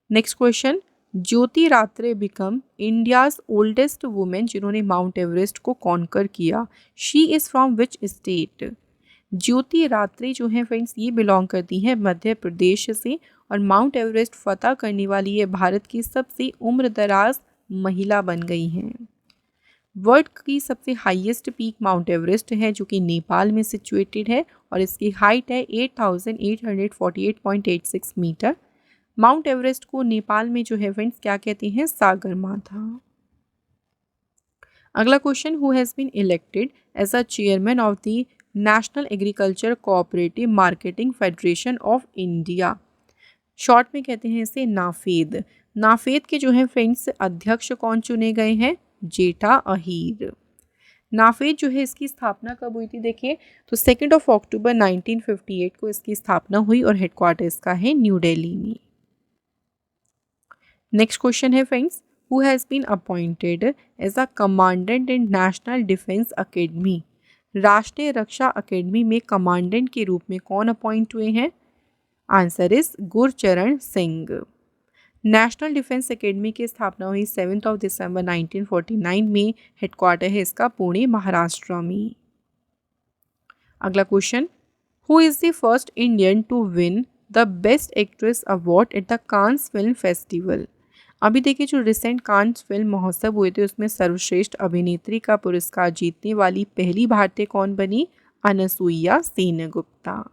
Next question, Jyoti Ratre become India's oldest women जिन्होंने माउंट एवरेस्ट को कॉन्कर किया। She is from which state? Jyoti Ratre जो है फ्रेंड्स ये बिलोंग करती हैं मध्य प्रदेश से और माउंट एवरेस्ट फतह करने वाली ये भारत की सबसे उम्रदराज महिला बन गई हैं। वर्ल्ड की सबसे हाईएस्ट पीक माउंट एवरेस्ट है जो कि नेपाल में सिचुएटेड है और इसकी हाइट है 8848.86 मीटर। माउंट एवरेस्ट को नेपाल में जो है फ्रेंड्स क्या कहते हैं? सागरमाथा। अगला question, who has been elected as a chairman of the national agriculture cooperative marketing federation of India? Short में कहते हैं इसे नाफेद। नाफेद के जो है फ्रेंड्स अध्यक्ष कौन चुने गए हैं? जेठा अहीर। नाफेद जो है इसकी स्थापना कब हुई थी? देखिए तो 2 अक्टूबर 1958 को इसकी स्थापना हुई और हेडक्वार्टर इसका है न्यू दिल्ली में। नेक्स्ट क्वेश्चन है friends, who has been appointed as a commandant in national defence academy? राष्ट्रीय रक्षा अकेडमी में कमांडेंट के रूप में कौन अपॉइंट हुए हैं? Answer is Gurcharan Singh. National defence academy की स्थापना हुई 7 दिसंबर 1949 में। हेडक्वार्टर है इसका पुणे महाराष्ट्र में। अगला question, who is the first Indian to win the best actress award at the Cannes film festival? अभी देखिए जो रिसेंट कांस फिल्म महोत्सव हुए थे उसमें सर्वश्रेष्ठ अभिनेत्री का पुरस्कार जीतने वाली पहली भारतीय कौन बनी? अनसुईया सेनगुप्ता।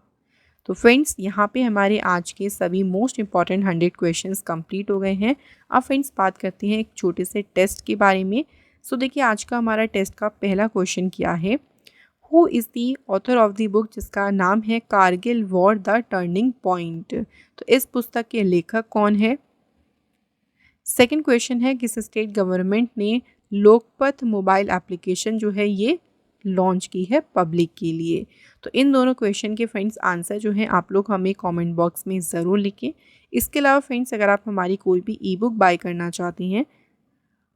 तो फ्रेंड्स यहाँ पे हमारे आज के सभी मोस्ट इंपॉर्टेंट 100 क्वेश्चंस कंप्लीट हो गए हैं। अब फ्रेंड्स बात करते हैं एक छोटे से टेस्ट के बारे में। सो देखिए आज का हमारा टेस्ट का पहला क्वेश्चन क्या है? Who is the author of the book जिसका नाम है Kargil war the turning point? तो इस पुस्तक के लेखक कौन है? सेकेंड क्वेश्चन है किस स्टेट गवर्नमेंट ने लोकपथ मोबाइल एप्लीकेशन जो है ये लॉन्च की है पब्लिक के लिए? तो इन दोनों क्वेश्चन के फ्रेंड्स आंसर जो है आप लोग हमें कमेंट बॉक्स में ज़रूर लिखें। इसके अलावा फ्रेंड्स अगर आप हमारी कोई भी ई बुक बाय करना चाहती हैं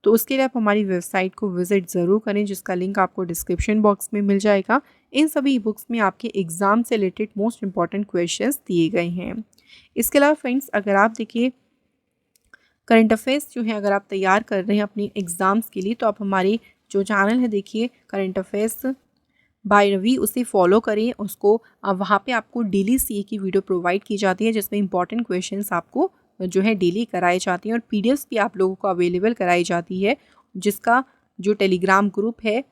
तो उसके लिए आप हमारी वेबसाइट को विज़िट ज़रूर करें जिसका लिंक आपको डिस्क्रिप्शन बॉक्स में मिल जाएगा। इन सभी ई बुक्स में आपके एग्ज़ाम से रिलेटेड मोस्ट इंपॉर्टेंट क्वेश्चंस दिए गए हैं। इसके अलावा फ्रेंड्स अगर आप देखिए करंट अफेयर्स जो है अगर आप तैयार कर रहे हैं अपनी एग्ज़ाम्स के लिए तो आप हमारे जो चैनल है देखिए करंट अफेयर्स बाय रवि उसे फॉलो करें। उसको वहाँ पे आपको डेली सीए की वीडियो प्रोवाइड की जाती है जिसमें इंपॉर्टेंट क्वेश्चंस आपको जो है डेली कराए जाती हैं और पीडीएफ्स भी आप लोगों को अवेलेबल कराई जाती है जिसका जो टेलीग्राम ग्रुप है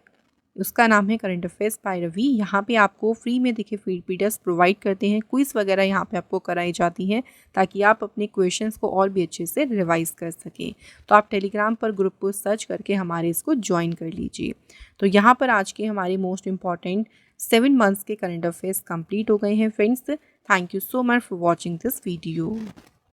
उसका नाम है करंट अफेयर्स बाय रवि। यहाँ पे आपको फ्री में देखिए पीडीएफ्स प्रोवाइड करते हैं, क्विज़ वगैरह यहाँ पे आपको कराई जाती हैं ताकि आप अपने क्वेश्चंस को और भी अच्छे से रिवाइज कर सकें। तो आप टेलीग्राम पर ग्रुप को सर्च करके हमारे इसको ज्वाइन कर लीजिए। तो यहाँ पर आज के हमारे मोस्ट इंपॉर्टेंट 7 मंथ्स के करंट अफेयर्स कंप्लीट हो गए हैं friends. Thank you so much for watching this video.